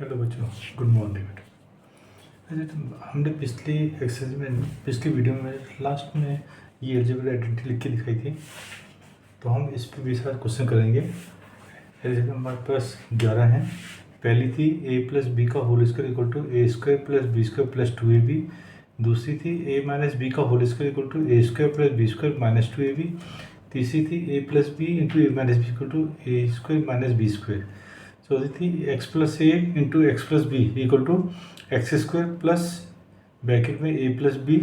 Hello बच्चों, good morning बेटा। अच्छा, हमने पिछली एक्सरसाइज में, पिछली वीडियो में लास्ट में ये अलजेब्रा आइडेंटिटी लिख के दिखाई थी, तो हम इस पर भी सारे क्वेश्चन करेंगे। जैसे हमारे पास 11 हैं। पहली थी a प्लस बी का whole square equal to a square plus b square plus 2ab। दूसरी थी a माइनस बी का whole square equal to a square plus b square minus 2ab। तीसरी थी a plus b into a minus b equal to a square minus b square. चौथी थी x plus a into x plus b equal to x square plus bracket में a plus B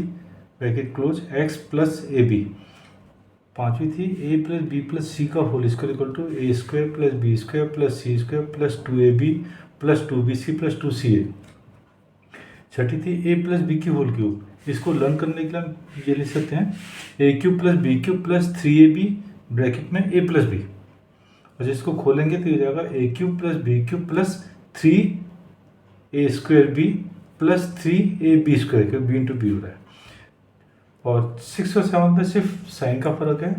bracket close x plus a b. पाँचवीं थी a plus B plus c का whole square equal to a square plus b square plus c square plus 2ab plus 2bc plus 2ca। छठी थी a plus b की whole cube. इसको learn करने के लिए हम ये लिख सकते हैं a cube plus B cube plus 3ab bracket में ए प्लस बी। और जिसको खोलेंगे तो ये जाएगा a cube plus B cube plus 3a square b plus 3ab square, क्योंकि बी इंटू बी हो रहा है। और 6 और 7 में सिर्फ साइन का फर्क है।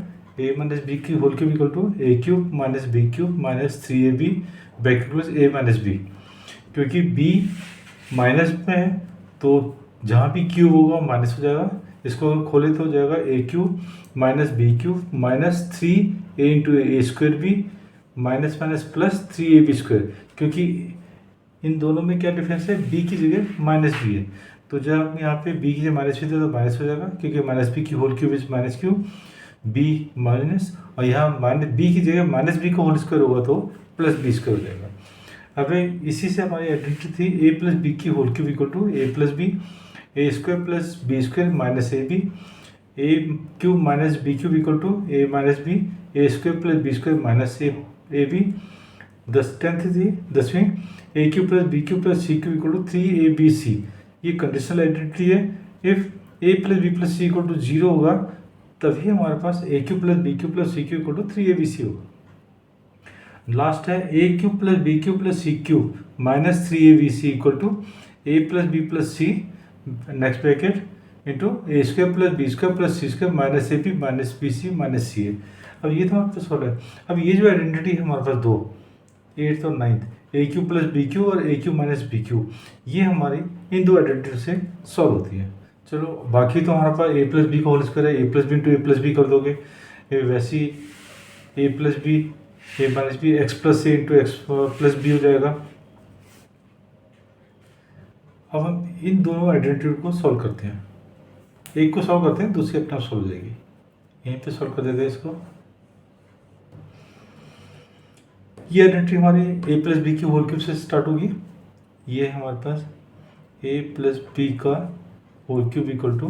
ए माइनस बी की whole cube equal to a cube minus b cube minus 3ab bracket close a minus b. क्योंकि बी माइनस में है तो जहाँ भी क्यूब होगा माइनस हो जाएगा। इसको अगर खोले तो हो जाएगा a cube minus b cube minus 3a into a square b minus minus plus 3ab square. क्योंकि इन दोनों में क्या डिफरेंस है, b की जगह माइनस बी है, तो जब यहाँ पे b की जगह माइनस बी तो माइनस हो जाएगा, क्योंकि माइनस बी की whole cube is minus cube b minus, और यहाँ माइनस बी की जगह माइनस बी का होल स्क्वायर होगा तो प्लस बी स्क्वायर हो जाएगा। अब इसी से हमारी आइडेंटिटी थी ए प्लस बी की whole cube equal to a plus b a square plus b square minus a b a cube minus b cube equal to a minus b a square plus b square minus a b. 10th थी 10वीं a cube plus b cube plus c cube equal to 3abc। ये conditional identity है। If a plus B plus c equal to 0 होगा तभी हमारे पास a cube plus b cube plus c cube equal to 3abc होगा। Last है a cube plus b cube plus c cube minus 3abc equal to a plus B plus c next bracket into a square plus b square plus c square minus a b minus b c minus c a. अब ये तो हमारे पास solve है। अब ये जो identity है हमारे पास दो, 8th और 9th, ए क्यू प्लस बी क्यू और ए क्यू माइनस बी क्यू, ये हमारी इन दो आइडेंटिटी से सॉल्व होती है। चलो बाकी तो हमारे पास ए प्लस बी का होल स्क्वायर है, a plus b into a plus B कर दोगे, वैसे ही ए plus b A minus B x plus a into x plus B हो जाएगा। अब हम इन दोनों आइडेंटिटी को सॉल्व करते हैं। एक को सॉल्व करते हैं, दूसरी अपने आप सॉल्व हो जाएगी। यहीं पे सॉल्व कर देते हैं इसको। ये आइडेंटिटी हमारी ए प्लस बी की होल क्यूब से स्टार्ट होगी। ये है हमारे पास ए प्लस बी का whole cube equal to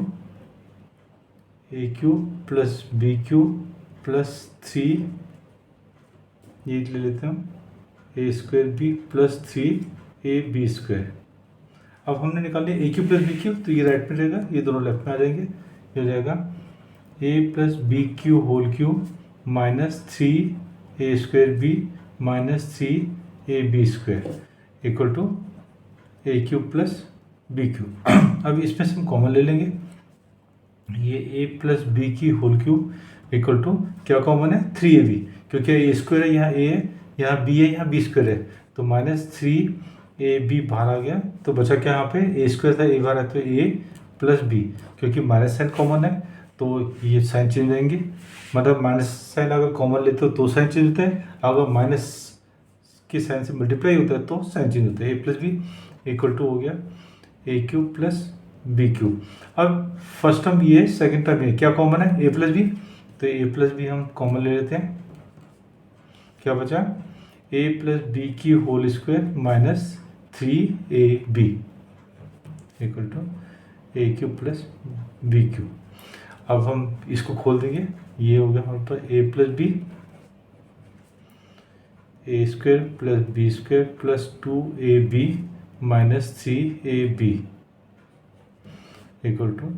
a cube plus B cube plus 3, ये ले लेते हैं हम, a square b plus 3ab square. अब हमने निकाल लिया a cube plus B cube, तो ये राइट में रहेगा, ये दोनों लेफ्ट में आ जाएंगे। ये हो जाएगा a plus b cube whole cube minus 3a square b minus 3ab square equal to a cube plus B cube. अब इसमें से हम कॉमन ले लेंगे। ये ए प्लस बी की होल क्यूब इक्वल टू क्या कॉमन है, 3ab, क्योंकि ए स्क्वायर है, यहाँ ए है, यहाँ बी है, यहाँ बी स्क्वायर है, तो माइनस 3ab बाहर आ गया, तो बचा क्या यहाँ पे, ए स्क्वायर था, ए बाहर है, तो ए प्लस बी, क्योंकि माइनस साइन कॉमन है तो ये साइन चेंज हो जाएंगे। मतलब माइनस साइन अगर कॉमन लेते हो तो साइन चेंज होता है, अगर माइनस के साइन से मल्टीप्लाई होता है तो साइन चेंज होता है। A plus b equal to हो गया a cube plus B cube. अब फर्स्ट टर्म ये, सेकंड टर्म ये, क्या कॉमन है, ए प्लस बी, तो ए प्लस बी हम कॉमन ले लेते हैं। क्या बचा, ए प्लस बी की whole square minus 3ab equal to a cube plus B cube. अब हम इसको खोल देंगे, ये हो गया हमारे पास a plus b a square plus b square plus 2ab minus 3ab equal to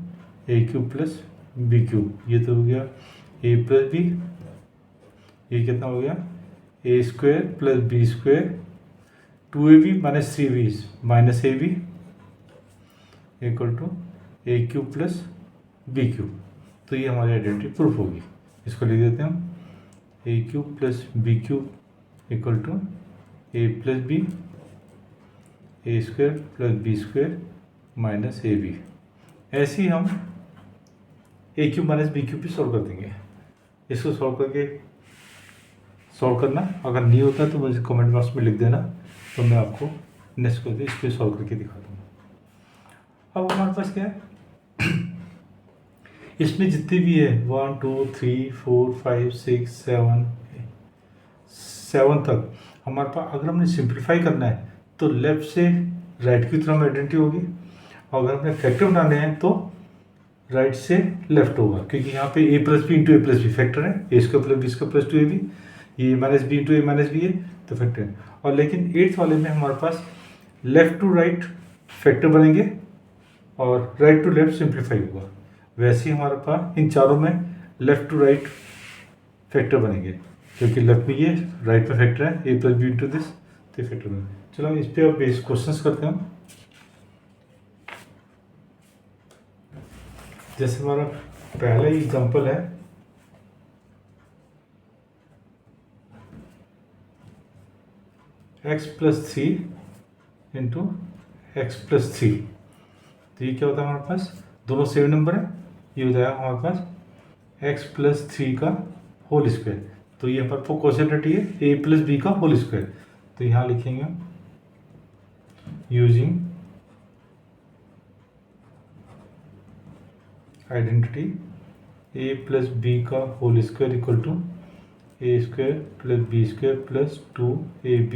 a cube plus B cube. ये तो हो गया ए प्लस बी, ये कितना हो गया, a square plus b square 2ab minus 3ab minus ab equal to a cube plus B cube. तो ये हमारी आइडेंटिटी प्रूफ होगी। इसको लिख देते हैं हम, a cube plus B cube equal to a plus b a square plus b square minus a b. ऐसे ही हम a cube minus b cube भी सॉल्व कर देंगे। इसको सॉल्व करना, अगर नहीं होता तो मुझे कमेंट बॉक्स में लिख देना, तो मैं आपको नेक्स्ट करके इस पर सॉल्व करके दिखा दूँगा। अब हमारे पास क्या है, इसमें जितने भी है 1 2 3 4 5 6 7 तक हमारे पास, अगर हमने सिंप्लीफाई करना है तो लेफ्ट से राइट की तरफ आइडेंटिटी होगी, और अगर हमने फैक्टर बनाने हैं तो राइट से लेफ्ट होगा, क्योंकि यहाँ पे a plus b into a plus b factor है, a square plus b square plus 2ab, ये minus b into a minus b है तो फैक्टर है। और लेकिन 8th वाले में हमारे पास लेफ्ट टू राइट फैक्टर बनेंगे और राइट टू लेफ्ट सिंप्लीफाई होगा। वैसे ही हमारे पास इन चारों में लेफ्ट टू राइट फैक्टर बनेंगे, क्योंकि लेफ्ट में ये, राइट में फैक्टर है, a plus b into this, तो फैक्टर बनेंगे। चलो हम इस पर अब बेस क्वेश्चंस करते हैं। जैसे हमारा पहला एग्जांपल है, x plus 3 into x plus 3, तो ये क्या होता है हमारे पास, दोनों सेम नंबर है, ये हो जाएगा हमारे पास x प्लस 3 का होल स्क्वायर। तो ये हमारे पास क्वेश्चन है ए प्लस बी का होल स्क्वायर, तो यहाँ लिखेंगे using identity a plus b का whole square equal to a square plus b square plus 2ab,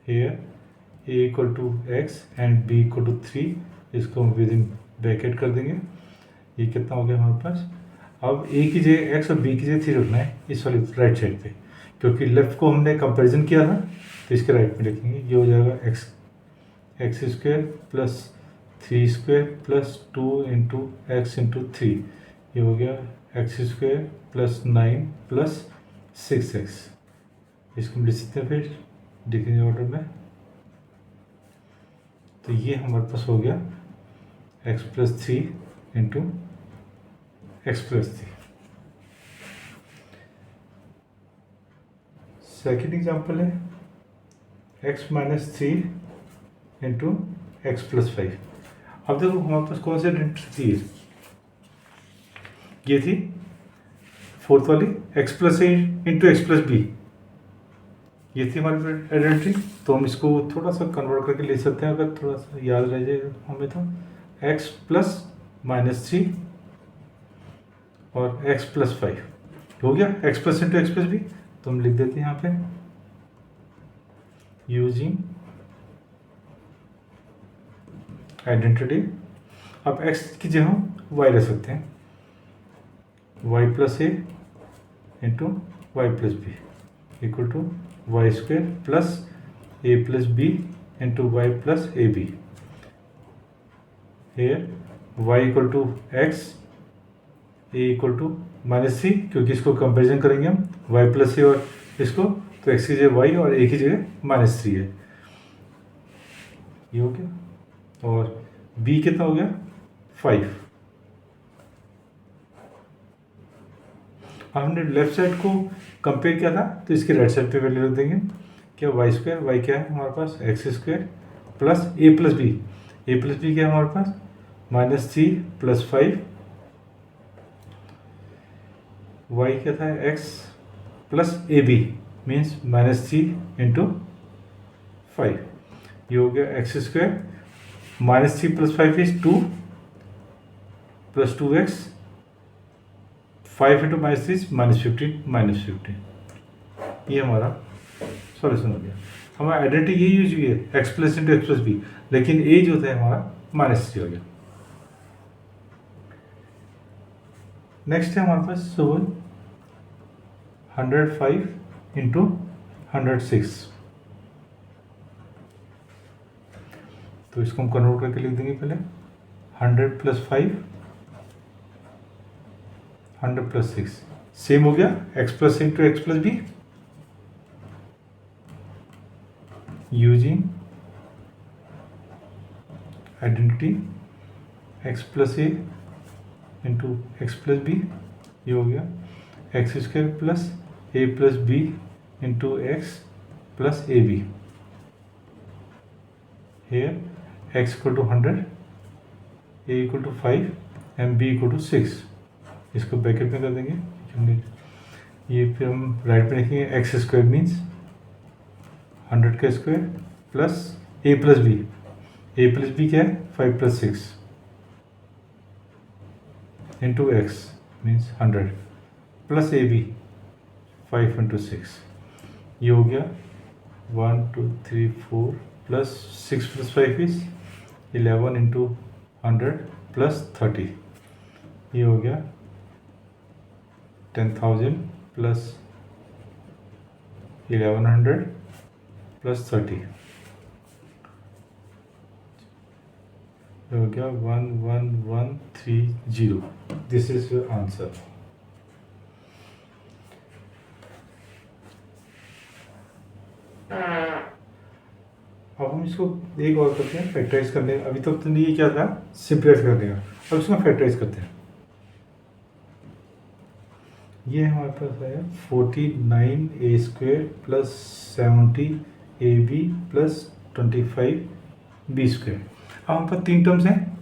here a equal to x and b equal to 3, इसको हम with in bracket कर देंगे। ये कितना हो गया हमारे पास, अब ए की जगह एक्स और बी की जगह 3 रखना है इस वाली राइट साइड पे, क्योंकि लेफ्ट को हमने कंपैरिजन किया था, तो इसके राइट में रखेंगे। ये हो जाएगा x square plus 3 square plus 2 into x into 3, ये हो गया x square plus 9 plus 6x। इसको हम लिख सकते हैं फिर डिक्रीजिंग ऑर्डर में, तो ये हमारे पास हो गया x plus 3 into x plus 3। Second example है x minus 3 into x plus 5। अब देखो हमारे पास कौन सी आइडेंटिटी थी, ये थी फोर्थ वाली, x plus a into x plus b, ये थी हमारी आइडेंटिटी। तो हम इसको थोड़ा सा कन्वर्ट करके ले सकते हैं, अगर थोड़ा सा याद रह जाए हमें, तो x प्लस माइनस 3 और x प्लस 5 हो गया, x plus into x plus b, तो हम लिख देते हैं यहाँ पे यूजिंग आइडेंटिटी। अब x की जगह हम y रख सकते हैं, y plus a into y plus b equal to y square plus a plus b into y plus a b. Here y equal to x, a equal to minus 3, क्योंकि इसको comparison करेंगे हम y plus ए और इसको, तो x की जगह y और a की जगह माइनस 3 है, ये हो गया। और b कितना हो गया 5। हमने लेफ्ट साइड को कंपेयर किया था, तो इसके राइट साइड पे वैल्यू रख देंगे। क्या वाई स्क्वायर, वाई क्या है हमारे पास x square plus a plus b, A plus b क्या है हमारे पास माइनस 3 प्लस 5, वाई क्या था x plus a b means minus 3 into 5, ये हो गया x square minus 3 plus 5 is 2 plus 2x, 5 into minus 3 minus 15, ये हमारा सॉल्यूशन हो गया। हमारा आइडेंटिटी ये यूज हुई है x plus into x plus b, लेकिन ए जो था हमारा माइनस 3 हो गया। नेक्स्ट है हमारे पास सोल्व 105 इंटू 106, तो इसको हम कन्वर्ट करके लिख देंगे पहले 100 प्लस 5 100 प्लस 6, सेम हो गया x plus into x plus b using identity x plus a into x plus b, ये हो गया x square plus a plus b into x plus a b. here x equal to 100, a equal to 5 and b equal to 6। इसको bracket में कर देंगे। ये फिर हम राइट में लिखेंगे एक्स स्क्वायर मीन्स 100 का square plus a plus b. a plus b क्या है? 5 plus 6 into x means 100 plus a b 5 into 6। ये हो गया 1 2 3 4 plus 6 plus 5 is 11 into 100 plus 30। ये हो गया 10,000 प्लस 1100 प्लस 30। हो गया 11130। This is your answer. अब हम इसको एक और करते हैं, फैक्टराइज करने। अभी तक तो ये क्या था, सिंप्लीफाई कर देगा। अब इसको फैक्टराइज करते हैं। ये हमारे पास है 49a² plus 70ab plus 25b²। अब हम पर 3 टर्म्स हैं।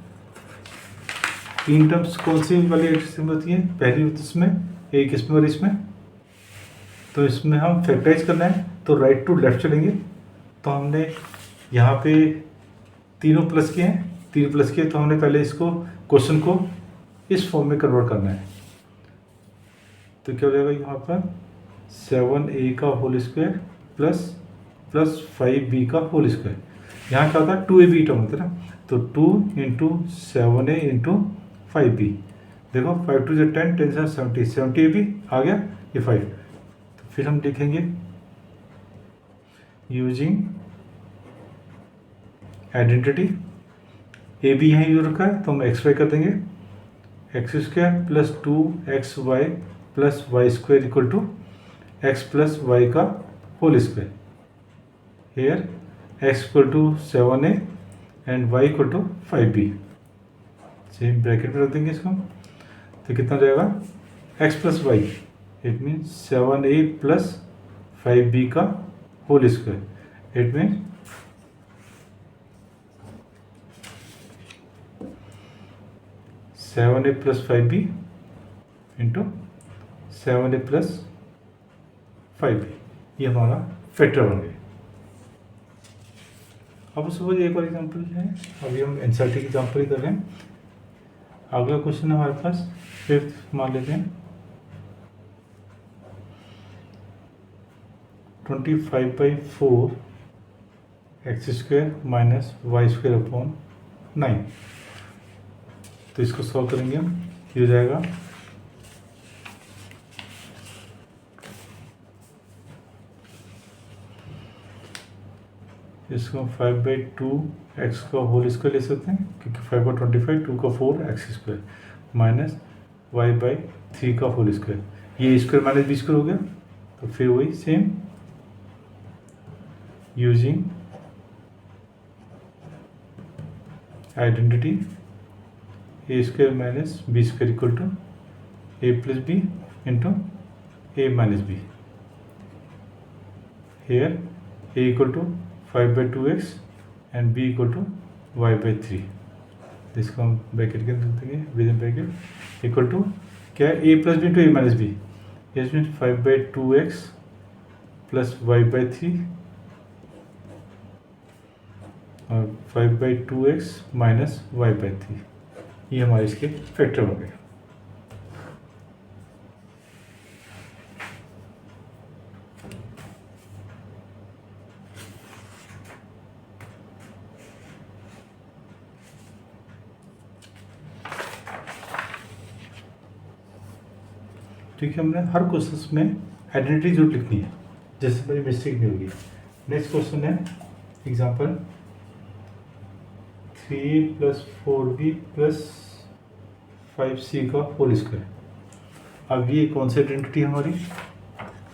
3 टर्म्स कौन सी वाली एडिशन होती है? पहली होती है इसमें, एक इसमें और इसमें। तो इसमें हम फैक्टराइज करना है तो राइट टू लेफ्ट चलेंगे। तो हमने यहाँ पे तीनों प्लस किए हैं, 3 प्लस किए, तो हमने पहले इसको क्वेश्चन को इस फॉर्म में कन्वर्ट करना है। तो क्या हो जाएगा यहाँ पर 7a का होल स्क्वायर प्लस 5b का होल स्क्वायर। यहाँ क्या होता है 2ab टर्म होता है ना, तो 2 इंटू 7a इंटू 5b। देखो 5 2 10, 10 से 70, 70ab आ गया, ये 5। तो फिर हम लिखेंगे यूजिंग आइडेंटिटी। ए बी यहाँ यूज रखा है तो हम एक्स वाई कर देंगे। X square plus 2xy plus y square equal to x plus y का whole square. Here x equal to 7a and y equal to 5b। Same bracket में रख देंगे इसको। तो कितना हो जाएगा x plus y, it means 7a plus 5b का whole square. It means 7a plus 5b into 7a plus 5b। ये हमारा फैक्टर बन गया। अब सपोज एक और एग्जांपल है, अभी हम एनसीईआरटी की एग्जांपल ही कर रहे हैं। अगला क्वेश्चन है हमारे पास 5th मान लेते हैं। 25/4 x square minus y square upon 9। तो इसको सॉल्व करेंगे हम। ये हो जाएगा इसको 5/2 एक्स का होल स्क्वायर ले सकते हैं, क्योंकि 5 का 25, 2 का 4 एक्स स्क्वायर माइनस y/3 का होल स्क्वायर। ये स्क्वायर माइनस बी स्क्वायर हो गया। तो फिर वही same using identity a square minus b square equal to a plus b into a minus b. Here a equal to 5/2x and b equal to y/3। इसको हम bracket के अंदर देंगे, within bracket equal to क्या है a plus b into a minus b. इस mean 5/2x plus y/3 और 5/2x minus y/3। ये हमारे इसके फैक्टर हो गए। ठीक है, हमने हर क्वेश्चन में आइडेंटिटी जरूर लिखनी है, जिससे मेरी मिस्टेक नहीं होगी। नेक्स्ट क्वेश्चन है example 3a plus 4b plus 5c का होल स्क्वायर। अब ये कौन सी आइडेंटिटी है हमारी?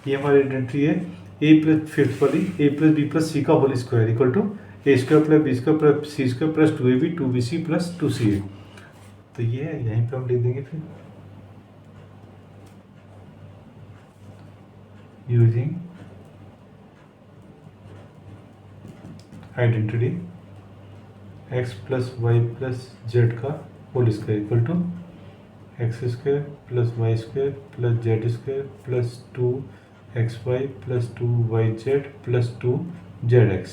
ये हमारी आइडेंटिटी है a प्लस 5th वाली, a plus b plus c का whole square equal to a square plus b square plus c square plus 2ab 2bc plus 2ca। तो ये है, यहीं पे हम लिख देंगे फिर using identity x plus y plus z का whole square equal to x square plus y square plus z square plus 2xy plus 2yz plus 2zx.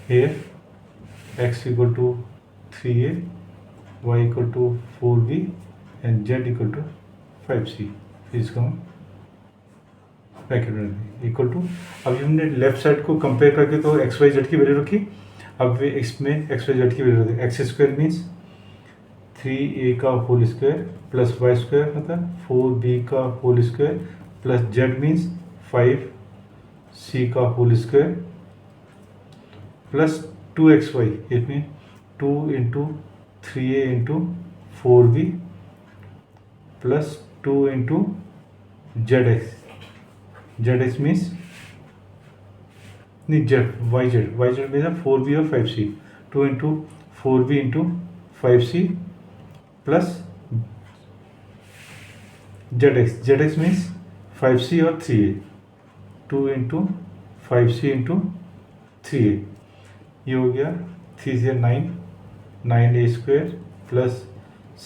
Here x equal to 3a, y equal to 4b and z equal to 5c. इसका हम bracket में equal to, अभी हमने left side को compare करके तो x y z की value रखी, अब इसमें एक्स वाई जेड की वैल्यू रखी. एक्स स्क्वायर मीन्स 3a का whole square plus y square मतलब 4b का whole square plus z means 5c का होल स्क्वायर प्लस 2xy, इसमें 2 into 3a into 4b plus 2 into z x means नहीं z y z means 4b और 5c, 2 into 4b into 5c plus z x means 5c और 3a, 2 into 5c into 3a. ये हो गया 3 से 9a square plus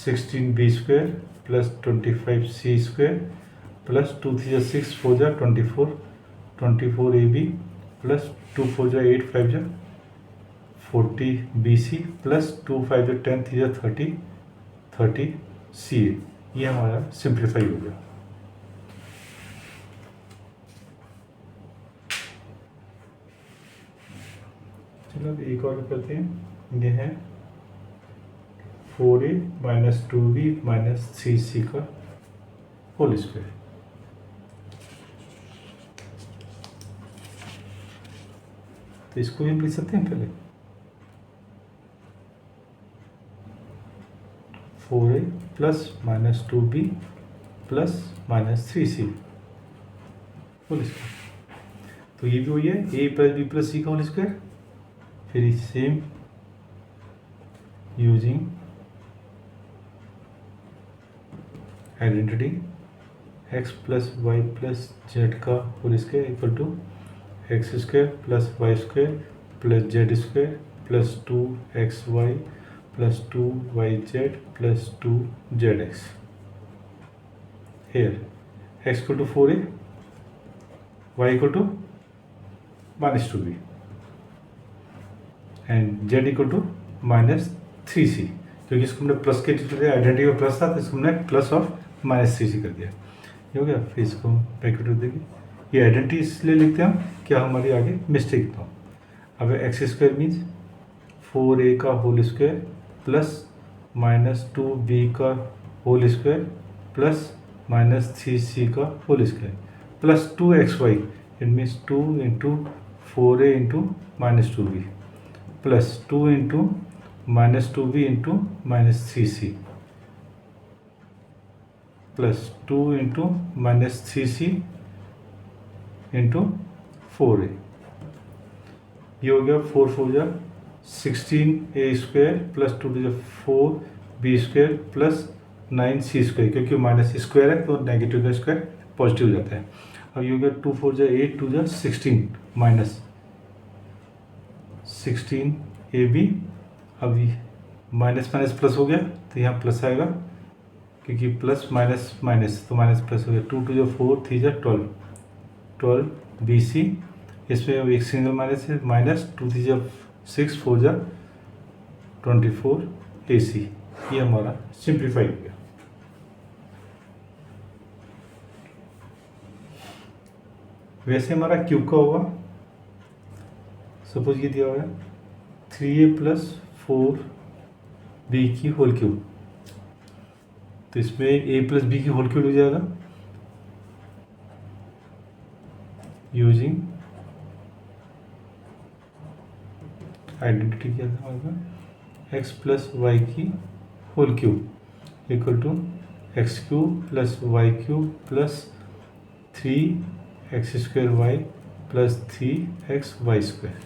16b square plus 25c square plus 2 3 6 4 जा 24ab plus 2 4 जा 8 5 जा 40bc plus 2 5 जा 10 3 जा 30ca. ये हमारा सिंप्लीफाई हो गया. चलो अब एक और करते हैं. ये है 4a minus 2b minus 3c का होल स्क्वायर. तो इसको हम लिख सकते हैं पहले 4a plus minus 2b plus minus 3c whole square. तो ये भी हुई है a plus b plus c का होल स्क्वायर. फिर same using identity x plus y plus z का whole square equal to x square plus y square plus z square plus 2xy plus 2yz plus 2zx. Here x equal to 4a, y equal to minus 2b and z equal to minus 3c. क्योंकि इसको हमने plus के identity में plus था तो इसको हमने plus of minus 3c कर दिया. ये हो गया. फिर इसको ब्रैकेट में देंगे. ये आइडेंटिटी इसलिए लिखते हैं हम क्या हमारी आगे मिस्टेक ना हो. अब एक्स स्क्वायर मीन्स 4a का whole square plus minus 2b का whole square plus minus 3c का whole square plus 2xy. It means 2 into 4a into minus 2b plus 2 into minus 2b into minus 3c plus 2 into minus 3c into 4a. ये हो गया 4 4 जा 16a square plus 2 जा 4b square plus 9c square. क्योंकि minus square है तो negative का square positive हो जाता है. अब ये हो गया 2 4 जा 8 2 जा 16 माइनस 16ab. अभी माइनस माइनस प्लस हो गया तो यहाँ प्लस आएगा क्योंकि प्लस माइनस माइनस तो माइनस प्लस हो गया. 2 2 जा 4 3 जा 12bc. इसमें एक सिंगल माइनस है माइनस 2 3 जा 6 4 जा 24ac. ये हमारा सिंप्लीफाई हो गया. वैसे हमारा क्यूब का होगा. सपोज ये दिया हुआ है 3a प्लस 4b की होल क्यूब. तो इसमें a प्लस b की होल क्यूब हो जाएगा यूजिंग आइडेंटिटी क्या था हमारे एक्स प्लस वाई की whole cube equal to x cube plus y cube plus 3x square y plus 3x y square.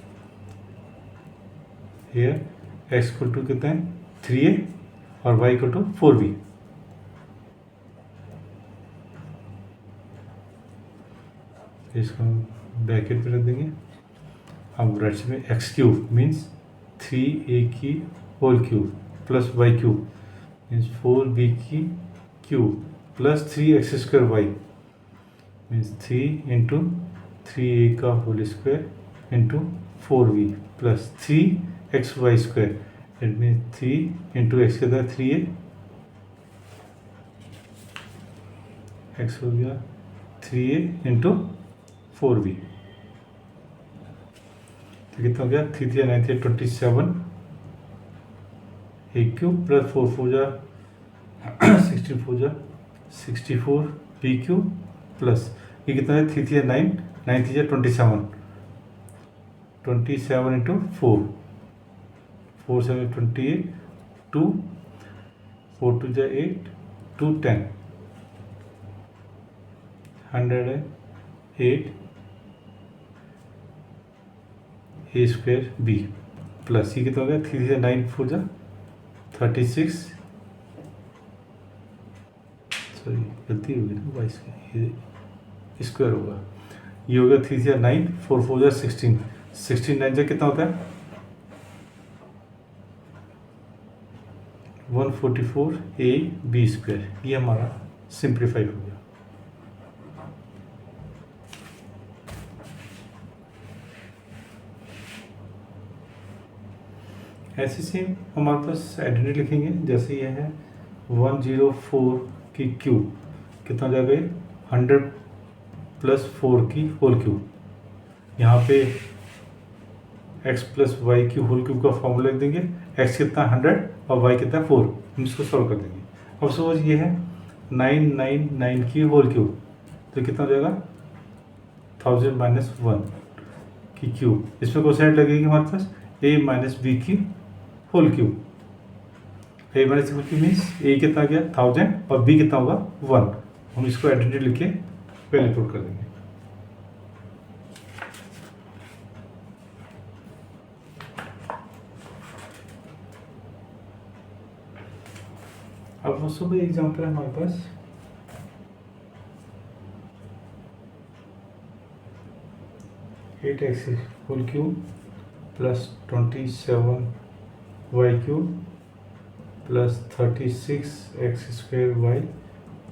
Here x equal to कितना है 3a और वाई इक्वल टू 4b. इसको हम bracket में रख देंगे. अब राइट साइड में एक्स क्यूब मीन्स 3a की whole cube plus y cube means 4b की cube plus 3x square y means 3 into 3a का whole square into 4b plus 3xy square it means 3 into x के अंदर 3a x हो गया 3a into 4b तो कितना हो गया 3 3 9 3 27 a क्यूब प्लस 4 4 जा 16 4 जा 64 b क्यूब प्लस ये कितना है 3 3 9 9 3 जा 27 इंटू 4 4 7 28 2 4 2 जा 8 2 10 108 ए स्क्वायर बी प्लस ये कितना हो गया 3 3 9 4 जा 36 सॉरी गलती होगी ना 22 का ये स्क्वायर होगा ये हो गया 3 3 9 4 4 जा 16 16 9 जा कितना होता है 144 ए बी स्क्वायर ये हमारा सिंप्लीफाई हो गया। ऐसे सेम हमारे पास आइडेंटिटी लिखेंगे जैसे ये है 104 की क्यूब कितना हो जाएगा 100 प्लस 4 की होल क्यूब यहाँ पे x प्लस वाई की होल क्यूब का फॉर्मूला लिख देंगे x कितना 100 और y कितना 4 हम इसको सॉल्व कर देंगे। अब सपोज ये है 999 की होल क्यूब तो कितना हो जाएगा 1000 माइनस 1 की क्यूब इसमें कोसाइड लगेगी हमारे पास a माइनस बी की whole cube a minus whole cube means a कितना गया 1000 और b कितना होगा 1 हम इसको आइडेंटिटी लिख के पहले पुट कर देंगे। अब वो सुबह एग्जाम्पल है हमारे पास 8x whole cube plus 27 y cube plus 36x square y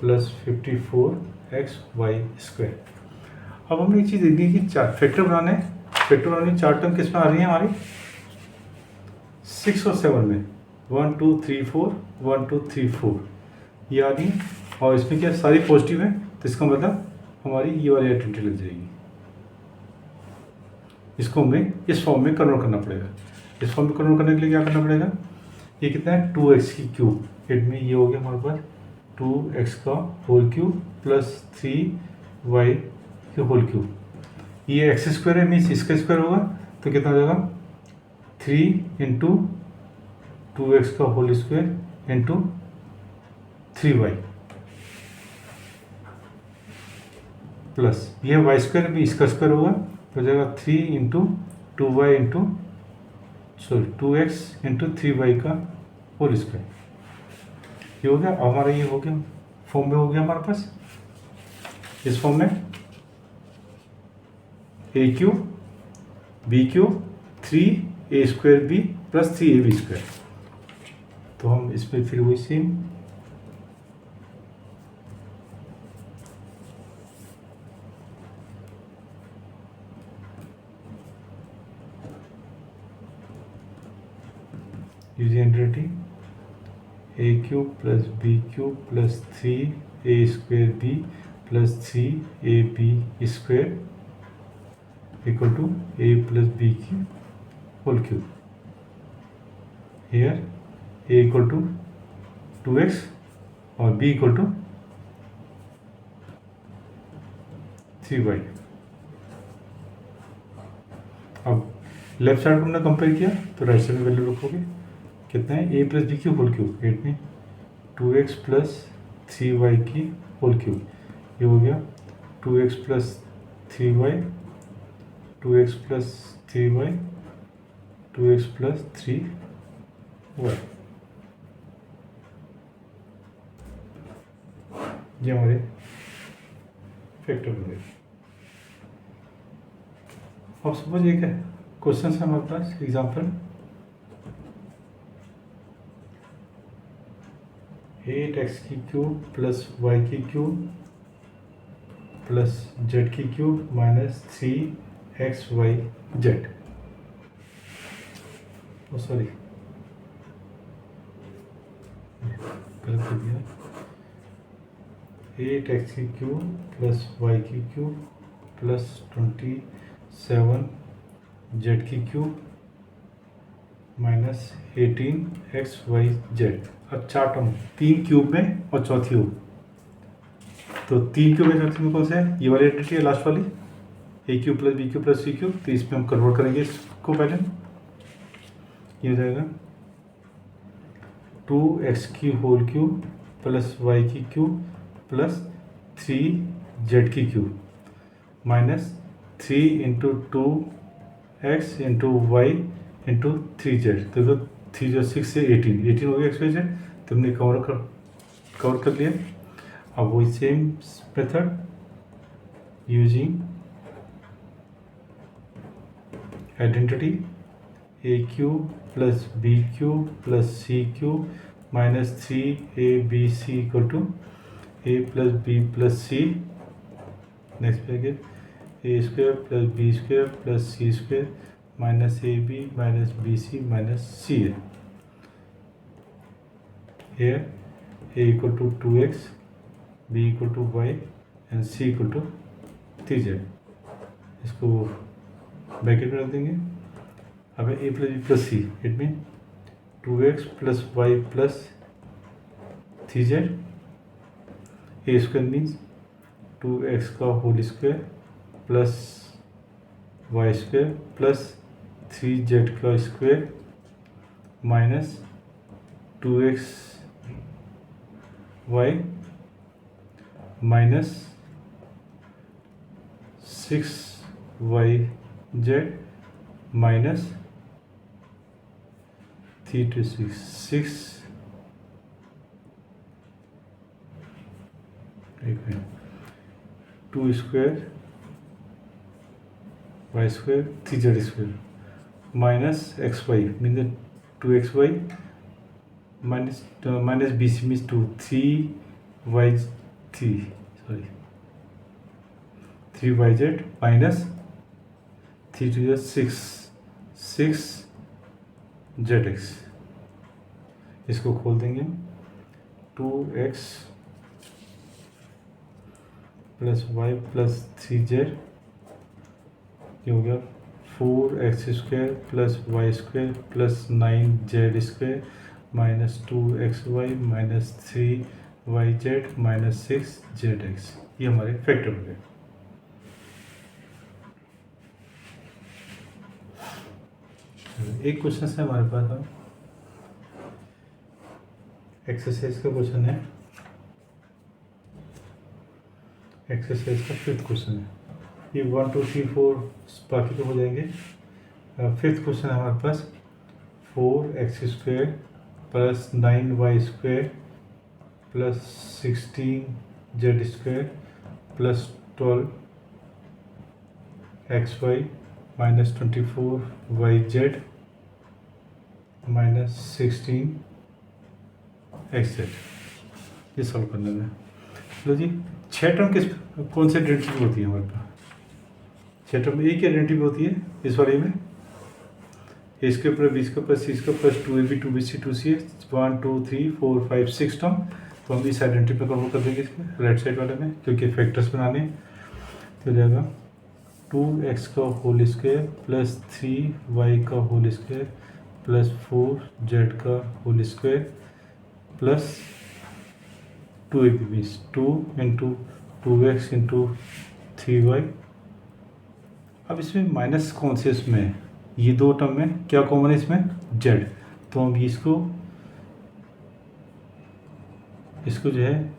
plus 54x y square. अब हमने एक चीज़ देखनी है कि चार फैक्टर बनाने चार टर्म किस में आ रही है हमारी 6 और 7 में 1 2 3 4 1 2 3 4 ये आ रही है और इसमें क्या सारी पॉजिटिव है तो इसका मतलब हमारी ये वाली आइडेंटिटी लग जाएगी। इसको हमें इस फॉर्म में कन्वर्ट करना पड़ेगा। इस फॉर्म में कन्वर्ट करने के लिए क्या करना पड़ेगा ये कितना है 2x की क्यूब इट में ये हो गया हमारे पास 2x का होल क्यूब प्लस 3y की होल क्यूब ये एक्स स्क्वायर है मीन्स इसका स्क्वायर होगा तो कितना हो जाएगा 3 इंटू 2x का whole square into 3y plus ये वाई स्क्वायर भी इसका स्क्वायर होगा तो हो जाएगा 3 into 2y into sorry 2x into 3y का होल स्क्वायर ये हो गया। हमारा ये हो गया फॉर्म में हो गया हमारे पास इस फॉर्म में a cube b cube 3a square b plus 3ab square. तो हम इसमें फिर वही same using identity a cube plus B cube plus 3a square b plus 3ab square equal to a plus b की whole cube here a equal to 2x और b equal to 3y। अब left side को हमने compare किया तो right side में value रखोगे कितना है a प्लस बी की होल क्यूब एट में 2x प्लस 3y की होल क्यूब ये हो गया 2x plus 3y 2x plus 3y 2x plus 3y ये हमारे फैक्टर बन गए। अब सपोज एक है क्वेश्चन है हमारे पास एग्जाम्पल 8x की क्यूब प्लस वाई की क्यूब प्लस जेड की क्यूब माइनस 3xyz। ओ सॉरी, गलत कर दिया। 8x की क्यूब प्लस वाई की क्यूब प्लस 27z की क्यूब माइनस 18xyz। अब 4 टर्म, 3 क्यूब में और चौथी हो, तो 3 क्यूब में चौथी में कौन सा है? ये वाली आइडेंटिटी है लास्ट वाली, a cube plus B cube plus C cube. तो इसमें हम कन्वर्ट करेंगे इसको पहले। ये हो जाएगा 2x की होल क्यूब प्लस वाई की क्यूब प्लस 3z की cube minus 3 into 2x into y into 3z। तो 3 जो 6 से 18 हो गया XYZ। तो हमने कवर कर लिया। अब वही same method using identity a cube plus B cube plus C cube minus 3abc equal to a plus B plus c. Next bracket a square plus b square plus c square minus a b minus b c minus c है। here a equal to 2x, b equal to y and c equal to 3z। इसको bracket में रख देंगे। अब a plus B plus c, it mean 2x plus y plus 3z। A square means 2x का whole square plus y square plus 3z का square minus 2x y minus 6yz minus 3 to 6 2 square y square 3z square minus xy mean 2xy minus bc means 3yz minus 3 to 6zx। इसको खोल देंगे 2x plus y plus 3z ये हो गया 4x square plus y square plus 9z square minus 2xy minus 3yz minus 6zx। ये हमारे factor हो गए। एक क्वेश्चन है हमारे पास, एक्सरसाइज का क्वेश्चन है, एक्सरसाइज का 5th क्वेश्चन है। ये 1 2 3 4 बाकी तो हो जाएंगे। 5th क्वेश्चन है हमारे पास 4x square plus 9y square plus 16z square plus 12xy minus 24yz minus 16xz। ये सॉल्व करने में लो जी। 6 टर्म कौन से आइडेंटिटी होती है हमारे पास? 6 टर्म एक ही आइडेंटिटी होती है इस वाले में। A square plus b square plus c square plus 2ab 2bc 2ca 1 2 3 4 5 6 term. तो हम इस आइडेंटिटी पे कवर कर देंगे इसमें राइट साइड वाले में, क्योंकि फैक्टर्स बनाने। तो हो जाएगा 2x का होल स्क्वायर प्लस 3y का होल स्क्वायर प्लस 4z का whole square plus 2ab means 2 into 2x into 3y। अब इसमें माइनस कौन से इसमें है? ये दो टर्म में क्या कॉमन है इसमें? z। तो हम इसको जो है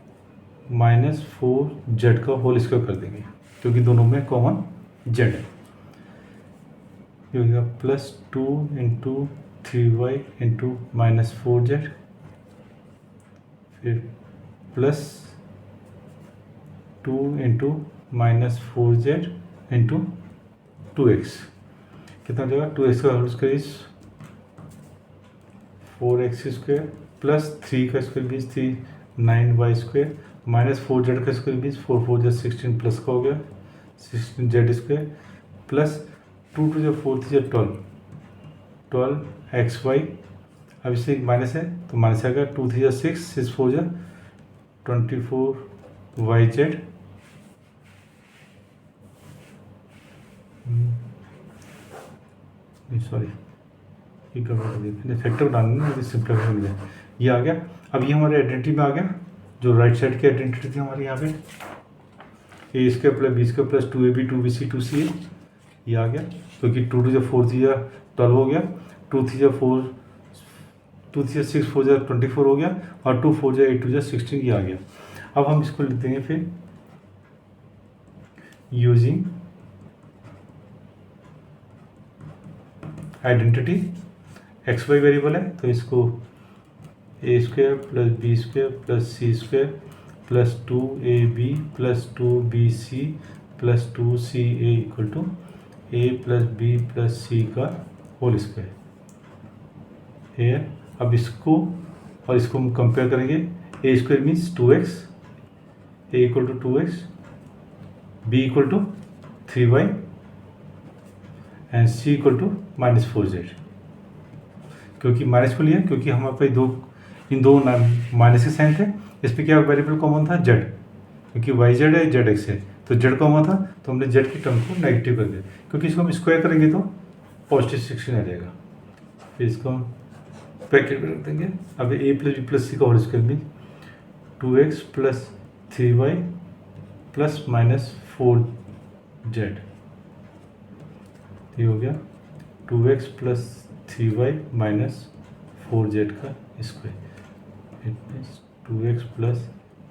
माइनस 4z का होल स्क्वायर कर देंगे, क्योंकि दोनों में कॉमन z है। ये हो गया plus 2 into 3y into minus 4z फिर plus 2 into minus 4z into 2x। कितना हो जाएगा? 2x का होल स्क्वायर इज 4x स्क्वायर प्लस 3 का square means 3 9y² minus 4z का स्क्वायर मीन्स 4 4 जा 16 प्लस का हो गया 16z² प्लस 2 2 जा 4 3 जा 12xy। अब इससे एक माइनस है तो माइनस आएगा 2 3 जा 6 6 4 जा 24yz सॉरी ये फैक्टर बनाना है सिंपलीफाई मिल जाए। ये आ गया। अब ये हमारे आइडेंटिटी में आ गया जो राइट साइड की आइडेंटिटी थी हमारे यहाँ पे a² plus b² plus 2ab 2bc 2ca ये आ गया क्योंकि 2 2 जा 4 3 जा 12 हो गया 2 3 जा 4 2 3 जा 6 4 जा 24 हो गया और 2 4 जा 8 2 जा 16 ये आ गया। अब हम इसको लिख देंगे फिर यूजिंग आइडेंटिटी xy वेरिएबल है तो इसको a² plus b² plus c² plus 2ab plus 2bc plus 2ca equal to a plus b plus c का होल स्क्वायर है। अब इसको और इसको हम कंपेयर करेंगे a² means 2x a equal to 2x b equal to 3y and c equal to -4z। क्योंकि minus को लिया क्योंकि हमारे पास इन दो माइनस के साइन थे। इस पर क्या वेरिएबल कॉमन था z क्योंकि yz है zx है तो z कॉमन था तो हमने z की टर्म को नेगेटिव कर दिया क्योंकि इसको हम स्क्वायर करेंगे तो पॉजिटिव 16 आ जाएगा। फिर इसको हम ब्रैकेट में रख देंगे। अब a plus b plus c का whole square mean 2x plus 3y plus -4z ये हो गया 2x plus 3y minus 4z का square. It means 2x plus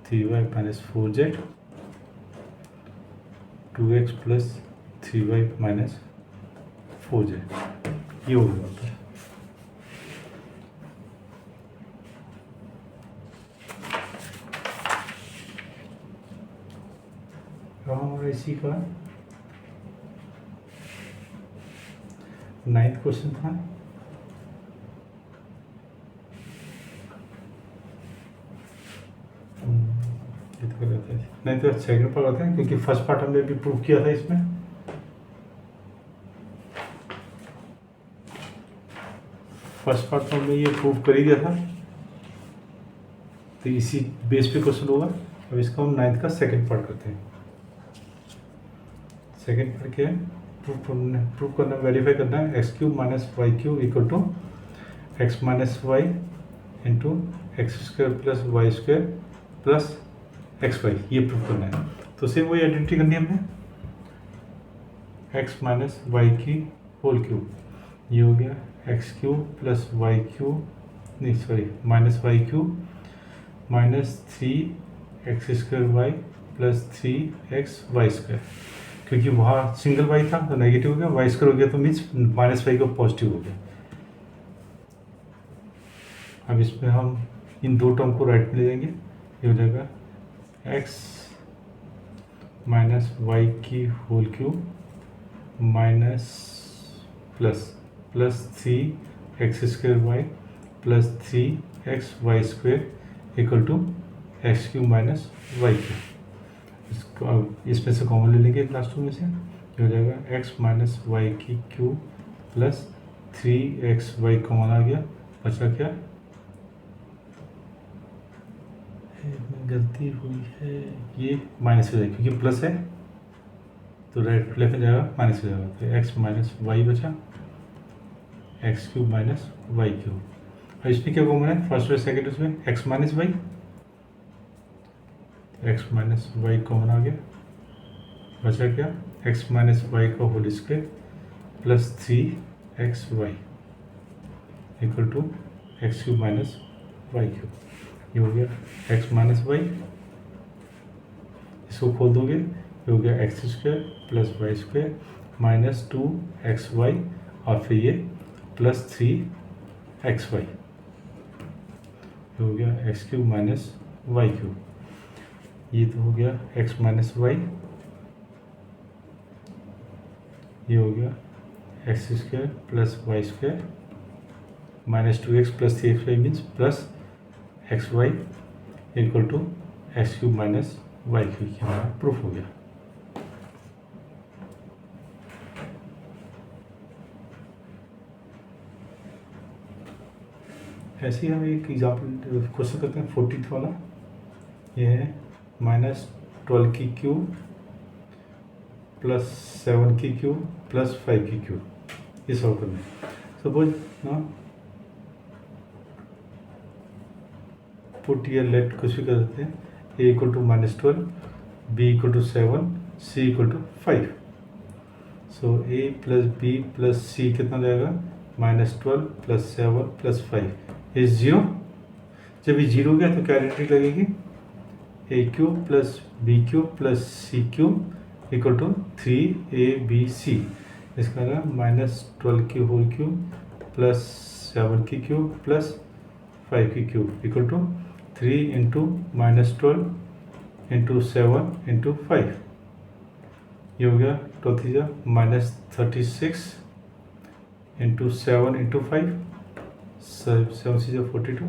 3y minus 4z 2x plus 3y minus 4z ये हो गया। हमारा इसी का 9th क्वेश्चन था। नहीं तो सेकंड पार्ट आते हैं क्योंकि फर्स्ट पार्ट हमने भी प्रूव किया था। इसमें फर्स्ट पार्ट में हमने ये प्रूव कर ही दिया था तो इसी बेस पे क्वेश्चन होगा। अब इसको हम 9th का सेकंड पार्ट करते हैं। सेकंड पार्ट क्या है प्रूव करना वेरीफाई करना है x³ minus y³ equal to x minus y into x² plus y² plus xy ये प्रूव करना है। तो सेम वही आइडेंटिटी करनी है हमने x माइनस वाई की होल क्यूब ये हो गया x³ प्लस y³ नहीं sorry minus y³ minus 3x² plus 3xy² क्योंकि वहाँ सिंगल y था तो नेगेटिव हो गया y² हो गया तो मीन्स -y का पॉजिटिव हो गया। अब इसमें हम इन दो टर्म को राइट में ले जाएंगे ये हो जाएगा x माइनस वाई की whole cube minus plus 3x² plus 3xy² equal to x³ minus y³। इसको अब इसमें से कॉमन ले लेंगे लास्ट में से ये हो जाएगा x माइनस वाई की क्यूब प्लस 3xy कॉमन आ गया बचा क्या गलती हुई है ये माइनस हो जाएगा क्योंकि प्लस है तो राइट लेफ्ट में जाएगा माइनस हो जाएगा तो x माइनस वाई बचा x³ माइनस y³। और इसमें क्या कॉमन है फर्स्ट और सेकेंड उसमें x minus y x minus y common आ गया बचा क्या x माइनस वाई का whole square plus 3xy equal to x³ minus y³। ये हो गया x माइनस वाई इसको खोल दोगे ये हो गया x² plus y² minus 2xy और फिर ये प्लस 3xy ये हो गया x³ माइनस y³। ये तो हो गया x माइनस वाई ये हो गया x² plus y² minus 2x plus 3xy means plus xy equal to x cube minus y cube, ये हमारा प्रूफ हो गया। ऐसे ही हम एक एग्जाम्पल क्वेश्चन करते हैं 14th वाला। ये है -12 की क्यूब प्लस 7 की क्यूब प्लस 5 की क्यूब, ये सॉल्व करना है। सपोज ना पुट या लेट कुछ भी कर सकते हैं। A equal to -12, B equal to 7, C equal to 5। So A plus B plus C कितना जाएगा, -12 प्लस 7 प्लस 5 इज 0। जब ये 0 हो गया तो क्या आइडेंटिटी लगेगी, A cube plus B cube plus C cube equal to 3ab। इसका -12 की होल क्यूब प्लस 7 की क्यूब प्लस 5 की cube equal to 3 into -12 into 7 into 5। ये हो गया 12 -36 इंटू 7 इंटू 5, 7 से 42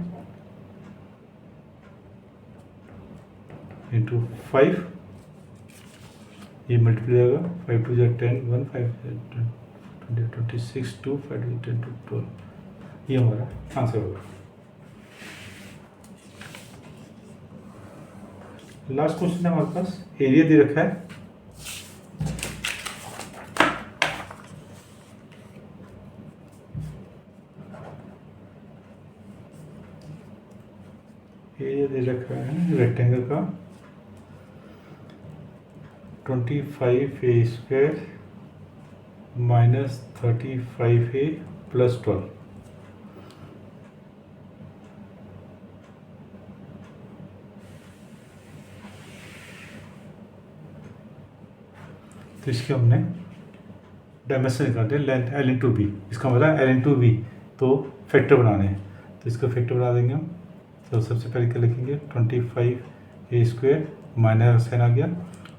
इंटू 5, ये मल्टीप्लाई होगा 5 2 10, 1 5 26 2 5 10 to 12, ये हमारा आंसर होगा। लास्ट क्वेश्चन है हमारे पास, एरिया दे रखा है। एरिया दे रखा है रेक्टेंगल का 25a² माइनस 35a प्लस 12। तो इसके हमने डायमेंशन निकालते हैं, लेंथ l/b, इसका मतलब l/b, तो फैक्टर बनाने हैं। तो इसका फैक्टर बना देंगे हम। तो सबसे पहले क्या लिखेंगे, 25a² माइनस साइन आ गया,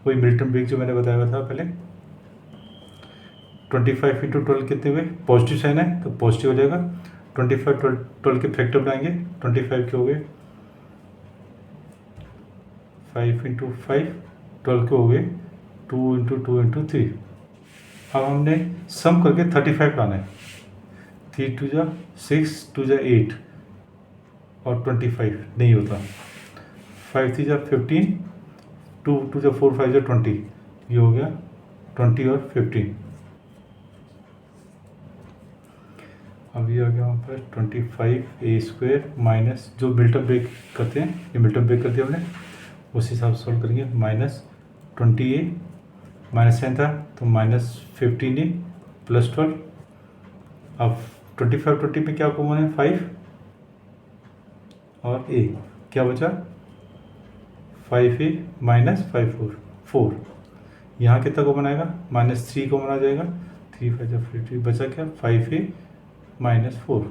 वही मिल्टन ब्रिग जो मैंने बताया हुआ था पहले। 25 इंटू 12 कितने हुए, पॉजिटिव साइन है तो पॉजिटिव हो जाएगा। 25 12 के फैक्टर बनाएंगे, 25 के हो गए 5 इंटू 5, 12 के हो गए 2 इंटू 2 इंटू 3। अब हमने सम करके 35 लाना है। 3 2 जा 6, 2 जा 8 और 25 नहीं होता। 5 3 जा 15, 2 2 जा 4 5 जा 20, ये हो गया 20 और 15। अब ये आ गया वहाँ पर 25a² माइनस, जो मिल्टन ब्रेक करते हैं, ये मिल्टन ब्रेक करते हैं हमने, उस हिसाब से सॉल्व करेंगे। -20a, माइनस साइन था तो -15a प्लस 12। अब 25 20 में क्या कॉमन है, 5 और a, क्या बचा 5a माइनस 5 4। यहाँ कितना कॉमन आएगा, -3 कॉमन आ जाएगा, 3 5 50, बचा क्या 5a माइनस 4।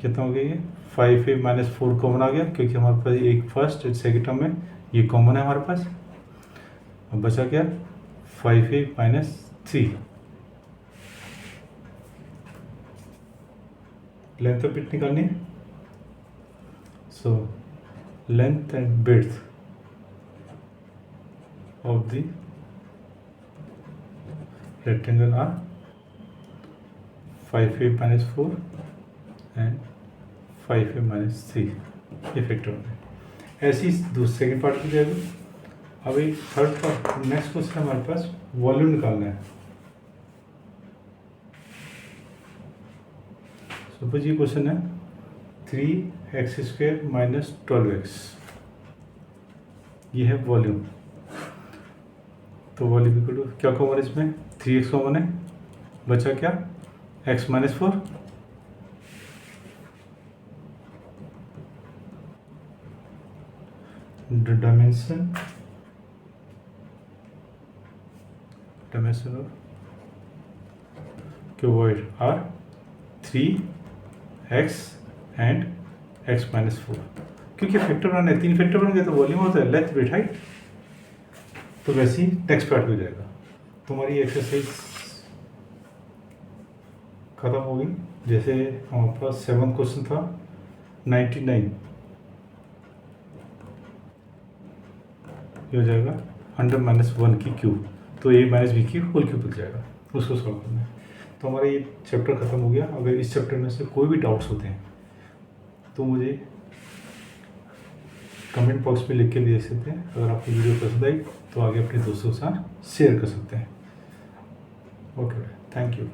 कितना हो गया ये 5a माइनस 4 कॉमन आ गया, क्योंकि हमारे पास एक फर्स्ट और सेकेंड टर्म में ये कॉमन है हमारे पास। अब बचा क्या 5a minus 3। Length of bit निकालनी है। So length and breadth of the rectangle are 5a minus 4 and 5a minus 3, ये फैक्टर होता है। ऐसी सेकेंड पार्ट की जाएगी। अब एक थर्ड पार्ट, नेक्स्ट क्वेश्चन हमारे पास वॉल्यूम निकालना है। सपोज ये क्वेश्चन है 3x² माइनस 12x, ये है वॉल्यूम। तो वॉल्यूम इक्वल टू क्या कॉमन है इसमें, 3x कॉमन है, बचा क्या x minus 4। Dimension of cuboid are 3x and x minus 4। क्योंकि फैक्टर बनाने 3 फैक्टर बन गए तो वॉल्यूम होता है लेंथ विड्थ हाइट। तो वैसे ही नेक्स्ट पार्ट हो जाएगा। तुम्हारी एक्सरसाइज खत्म होगी। जैसे हमारे पास 7 क्वेश्चन था 99, ये हो जाएगा 100 माइनस 1 की क्यूब, तो a माइनस बी की होल क्यूब बच जाएगा, उसको सॉल्व करना है। तो हमारा ये चैप्टर ख़त्म हो गया। अगर इस चैप्टर में से कोई भी डाउट्स होते हैं तो मुझे कमेंट बॉक्स में लिख के दे सकते हैं। अगर आपको वीडियो पसंद आई तो आगे अपने दोस्तों के साथ शेयर कर सकते हैं। Okay, thank you.